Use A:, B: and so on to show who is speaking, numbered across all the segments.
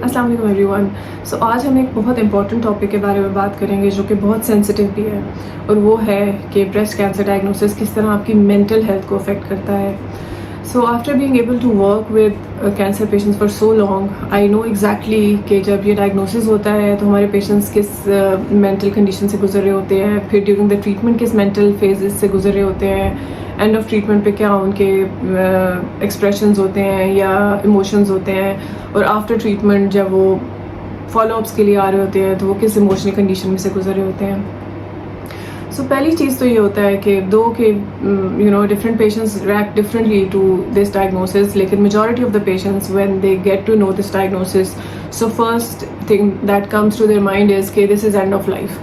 A: अस्सलाम वालेकुम एवरीवन। सो आज हम एक बहुत इंपॉर्टेंट टॉपिक के बारे में बात करेंगे जो कि बहुत सेंसिटिव भी है, और वो है कि ब्रेस्ट कैंसर डायग्नोसिस किस तरह आपकी मेंटल हेल्थ को अफेक्ट करता है। So after being able to work with cancer patients for so long, I know exactly कि जब ये डायग्नोसिस होता है तो हमारे पेशेंट्स किस मेंटल कंडीशन से गुजर रहे होते हैं, फिर ड्यूरिंग द ट्रीटमेंट किस मेंटल फेजेस से गुजर रहे होते हैं, एंड ऑफ ट्रीटमेंट पे क्या उनके एक्सप्रेशंस होते हैं या इमोशंस होते हैं, और आफ्टर ट्रीटमेंट जब वो फॉलोअप्स के लिए आ रहे होते हैं तो वो किस इमोशनल कंडीशन में से गुजर रहे होते हैं। सो पहली चीज़ तो ये होता है कि different patients react differently to this diagnosis, लेकिन majority of the patients when they get to know this diagnosis, so first thing that comes to their mind is कि this is end of life.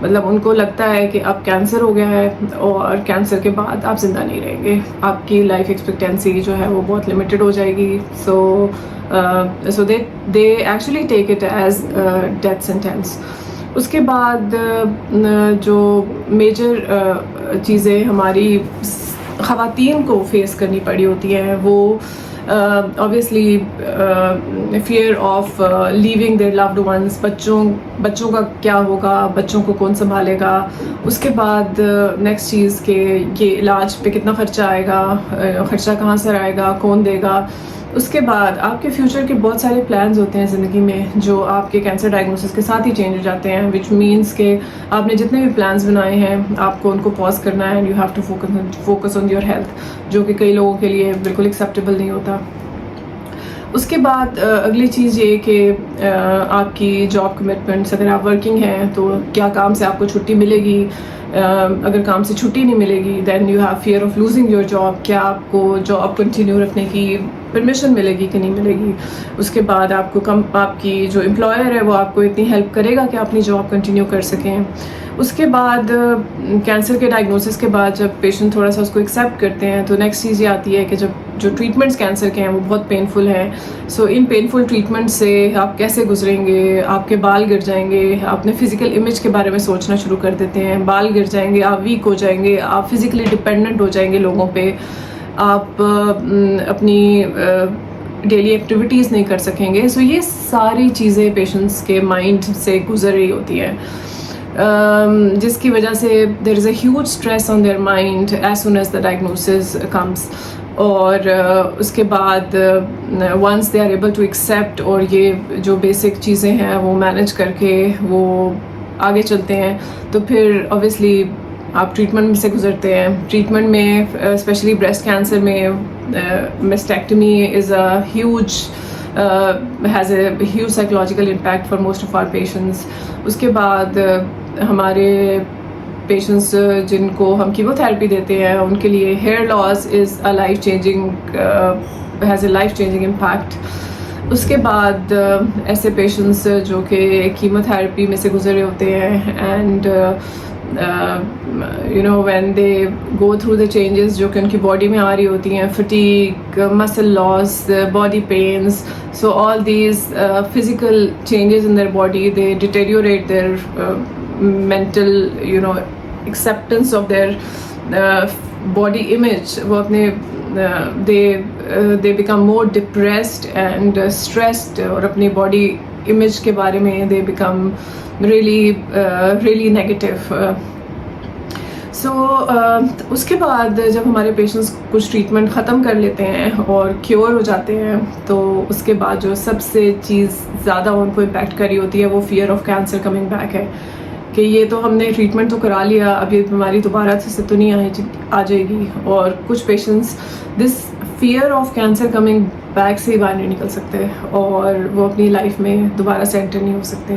A: मतलब उनको लगता है कि अब cancer हो गया है और कैंसर के बाद आप ज़िंदा नहीं रहेंगे, आपकी लाइफ एक्सपेक्टेंसी जो है वो बहुत लिमिटेड हो जाएगी। So they actually take it as death sentence. उसके बाद जो मेजर चीज़ें हमारी ख़वातीन को फेस करनी पड़ी होती हैं वो obviously fear of leaving their loved ones, बच्चों का क्या होगा, बच्चों को कौन संभालेगा। उसके बाद नेक्स्ट चीज़ के ये इलाज पे कितना ख़र्चा आएगा, ख़र्चा कहाँ से आएगा, कौन देगा। उसके बाद आपके फ्यूचर के बहुत सारे प्लान्स होते हैं ज़िंदगी में जो आपके कैंसर डायग्नोसिस के साथ ही चेंज हो जाते हैं, विच मीन्स के आपने जितने भी प्लान्स बनाए हैं आपको उनको पॉज करना है, and you have to focus on your health, जो कि कई लोगों के लिए बिल्कुल एक्सेप्टेबल नहीं होता। उसके बाद अगली चीज़ ये कि आपकी जॉब कमिटमेंट्स, अगर आप वर्किंग हैं तो क्या काम से आपको छुट्टी मिलेगी, अगर काम से छुट्टी नहीं मिलेगी then you have fear of losing your job, क्या आपको जॉब कंटिन्यू रखने की परमिशन मिलेगी कि नहीं मिलेगी। उसके बाद आपकी जो एम्प्लॉयर है वो आपको इतनी हेल्प करेगा कि अपनी जॉब कंटिन्यू कर सकें। उसके बाद कैंसर के डायग्नोसिस के बाद जब पेशेंट थोड़ा सा उसको एक्सेप्ट करते हैं तो नेक्स्ट चीज़ ये आती है कि जब जो ट्रीटमेंट्स कैंसर के हैं वो बहुत पेनफुल हैं। सो इन पेनफुल ट्रीटमेंट से आप कैसे गुजरेंगे, आपके बाल गिर जाएंगे, आपने फिजिकल इमेज के बारे में सोचना शुरू कर देते हैं, बाल गिर जाएंगे, आप वीक हो जाएंगे, आप फिजिकली डिपेंडेंट हो जाएंगे लोगों पे, आप अपनी डेली एक्टिविटीज़ नहीं कर सकेंगे। सो ये सारी चीज़ें पेशेंट्स के माइंड से गुजर रही होती हैं, जिसकी वजह से there is a huge stress on their mind as soon as the diagnosis comes. और उसके बाद once they are able to accept और ये जो बेसिक चीज़ें हैं वो मैनेज करके वो आगे चलते हैं, तो फिर ऑब्वियसली आप ट्रीटमेंट से गुजरते हैं। ट्रीटमेंट में स्पेशली ब्रेस्ट कैंसर में mastectomy is a huge has a huge psychological impact for most of our patients. उसके बाद हमारे पेशेंट्स जिनको हम कीमोथेरेपी देते हैं उनके लिए hair loss is a life changing has a life changing impact. उसके बाद ऐसे पेशेंट्स जो कि कीमोथेरेपी में से गुजरे होते हैं and when they go through the changes जो कि उनकी बॉडी में आ रही होती हैं, fatigue, muscle loss, body pains, so all these physical changes in their body they deteriorate their mental acceptance of their body image। वो अपने they become more depressed and stressed, और अपनी body image के बारे में they become really negative। उसके बाद जब हमारे पेशेंट्स कुछ ट्रीटमेंट ख़त्म कर लेते हैं और क्योर हो जाते हैं तो उसके बाद जो सबसे चीज़ ज़्यादा उनको इम्पैक्ट करी होती है वो fear of cancer coming back है, कि ये तो हमने ट्रीटमेंट तो करा लिया, अब ये बीमारी दोबारा से तो नहीं आ जाएगी। और कुछ patients this fear of cancer coming back से ही बाहर नहीं निकल सकते और वो अपनी लाइफ में दोबारा से एंटर नहीं हो सकते।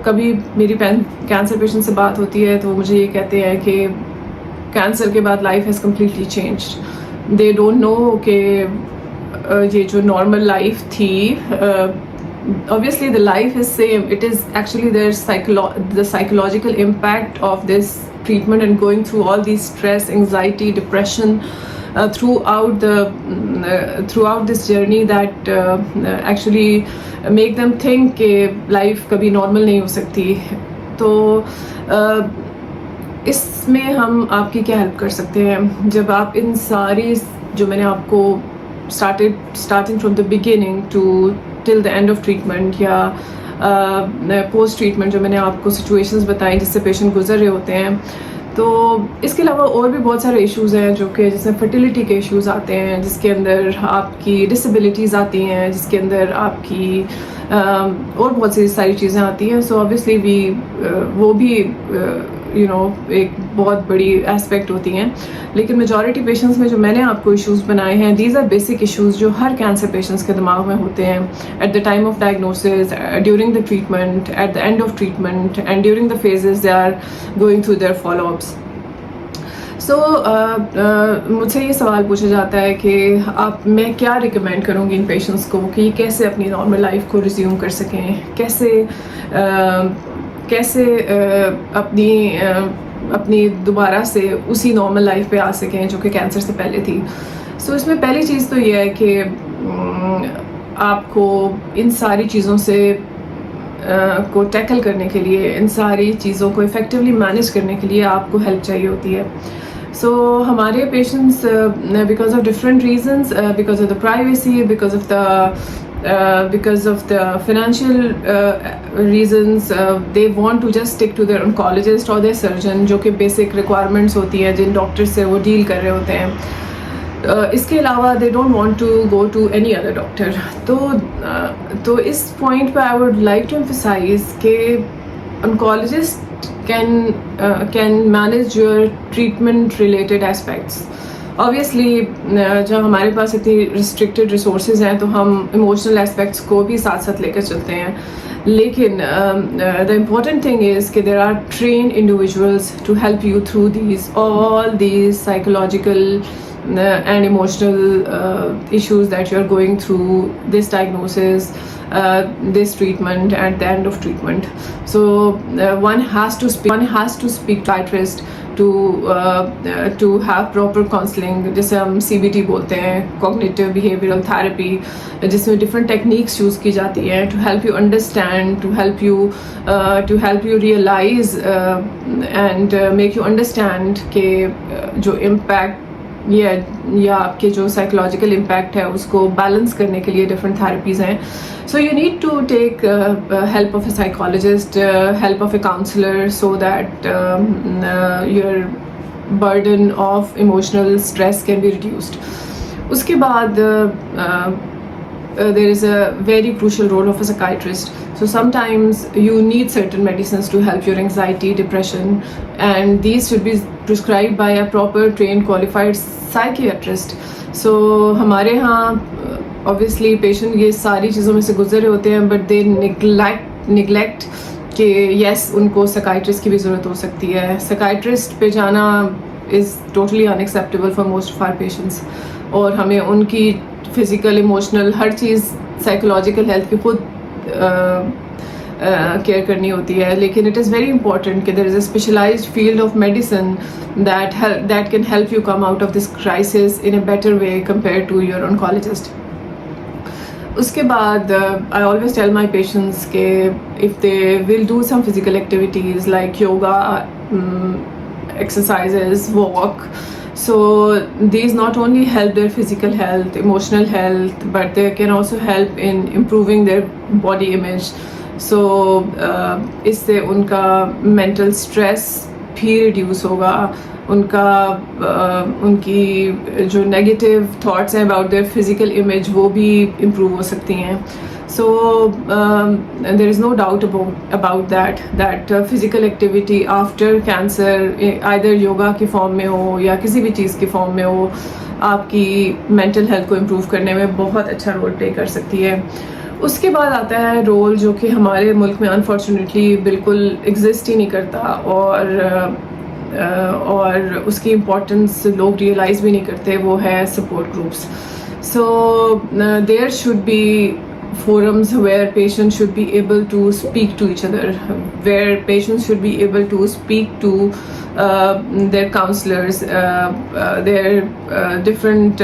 A: कभी मेरी कैंसर पेशेंट से बात होती है तो मुझे ये कहते हैं कि कैंसर के बाद life has completely changed. They don't know कि ये जो नॉर्मल लाइफ थी, obviously the life is same, it is actually the psychological impact of this treatment and going through all these stress, anxiety, depression throughout this journey that actually make them think कि life कभी normal नहीं हो सकती। तो इसमें हम आपकी क्या हेल्प कर सकते हैं? जब आप इन सारी जो मैंने आपको starting from the beginning to till the end of treatment, या पोस्ट ट्रीटमेंट जो मैंने आपको सिचुएशंस बताई जिससे पेशेंट गुजर रहे होते हैं। तो इसके अलावा और भी बहुत सारे इश्यूज़ हैं जो कि जिसमें फर्टिलिटी के इश्यूज़ आते हैं, जिसके अंदर आपकी डिसेबिलिटीज़ आती हैं, जिसके अंदर आपकी और बहुत सारी चीज़ें आती हैं। सो ऑब्वियसली वो भी एक बहुत बड़ी एस्पेक्ट होती हैं। लेकिन मेजॉरिटी पेशेंट्स में जो मैंने आपको इश्यूज़ बनाए हैं, दीज आर बेसिक इश्यूज़ जो हर कैंसर पेशेंट्स के दिमाग में होते हैं at the time of diagnosis, during the treatment, at the end of treatment and during the phases they are going through their follow ups. So मुझसे ये सवाल पूछा जाता है कि मैं क्या रिकमेंड करूँगी इन पेशेंट्स को कि कैसे अपनी नॉर्मल लाइफ को रिज्यूम कर सकें, कैसे अपनी दोबारा से उसी नॉर्मल लाइफ पे आ सकें जो कि कैंसर से पहले थी। सो इसमें पहली चीज़ तो ये है कि आपको इन सारी चीज़ों से को टैकल करने के लिए, इन सारी चीज़ों को इफ़ेक्टिवली मैनेज करने के लिए आपको हेल्प चाहिए होती है। सो हमारे patients because of different reasons, because of the privacy, because of the financial reasons, they want to just stick to their oncologist or their surgeon, जो कि बेसिक रिक्वायरमेंट्स होती है जिन डॉक्टर से वो डील कर रहे होते हैं। इसके अलावा they don't want to go to any other doctor. तो इस पॉइंट पे I would like to emphasize कि oncologist can manage your treatment related aspects. Obviously जब हमारे पास इतनी रिस्ट्रिक्टेड रिसोर्सेज हैं तो हम इमोशनल एस्पेक्ट्स को भी साथ साथ लेकर चलते हैं। लेकिन द इम्पॉर्टेंट थिंग इज़ कि there are trained individuals to help you through all these psychological and emotional issues that you are going through this diagnosis, this treatment, at the end of treatment. So one has to speak to psychiatrist to have proper counseling, जिसे हम CBT बोलते हैं, cognitive behavioral therapy, जिसमें different techniques use की जाती हैं to help you understand, to help you realize and make you understand कि जो impact या आपके जो साइकोलॉजिकल इम्पैक्ट है उसको बैलेंस करने के लिए डिफरेंट थेरेपीज़ हैं। So you need to take help of a psychologist, help of a counsellor, so that your burden of emotional stress can be reduced. उसके बाद there is a very crucial role of a psychiatrist. So sometimes you need certain medicines to help your anxiety, depression, and these should be prescribed by a proper trained qualified psychiatrist. So हमारे यहाँ obviously patient ये सारी चीज़ों में से गुजर रहे होते हैं, but they neglect कि yes उनको psychiatrist की भी ज़रूरत हो सकती है। Psychiatrist पे जाना is totally unacceptable for most of our patients, और हमें उनकी फिज़िकल, इमोशनल, हर चीज़ साइकोलॉजिकल हेल्थ की खुद केयर करनी होती है। लेकिन इट इज़ वेरी इंपॉर्टेंट कि there is a specialised field of medicine that can help you come out of this crisis in a better way compare to your oncologist. उसके बाद I always tell my patients के if they will do some physical activities like yoga, exercises, walk, so these not only help their physical health, emotional health, but they can also help in improving their body image. So इससे उनका mental stress भी reduce होगा, उनकी जो negative thoughts हैं about their physical image वो भी improve हो सकती हैं. So there is no doubt about that physical activity after cancer, either yoga की form में हो या किसी भी चीज़ की form में हो, आपकी mental health को improve करने में बहुत अच्छा रोल प्ले कर सकती है. उसके बाद आता है रोल जो कि हमारे मुल्क में अनफॉर्चुनेटली बिल्कुल एग्जिस्ट ही नहीं करता, और उसकी इम्पोर्टेंस लोग रियलाइज़ भी नहीं करते, वो है support groups. So there should be forums where patients should be able to speak to each other, where patients should be able to speak to their counselors, their different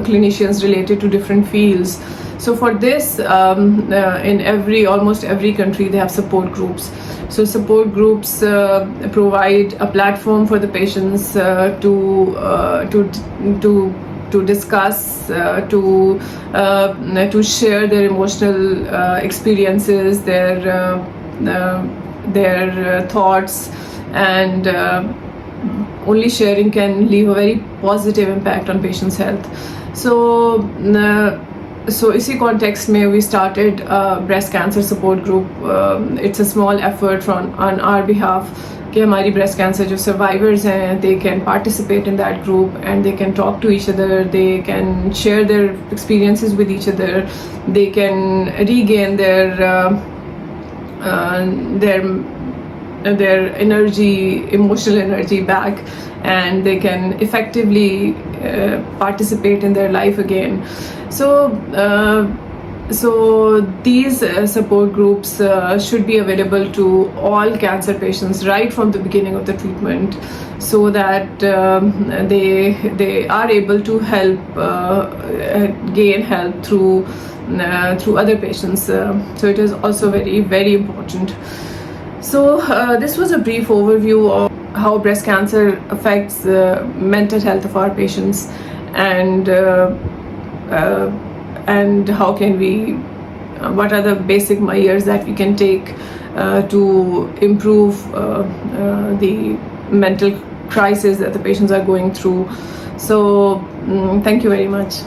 A: clinicians related to different fields. So for this, in almost every country they have support groups. So support groups provide a platform for the patients to to discuss, to share their emotional experiences, their thoughts, and only sharing can leave a very positive impact on patients' health. So इसी context में we started a breast cancer support group. It's a small effort on our behalf कि हमारी breast cancer जो survivors हैं, they can participate in that group and they can talk to each other, they can share their experiences with each other, they can regain their energy, emotional energy back, and they can effectively participate in their life again. So these support groups should be available to all cancer patients right from the beginning of the treatment, so that they are able to help gain help through other patients. So it is also very, very important. So this was a brief overview of how breast cancer affects the mental health of our patients, and how can we, what are the basic measures that we can take to improve the mental crisis that the patients are going through. So thank you very much.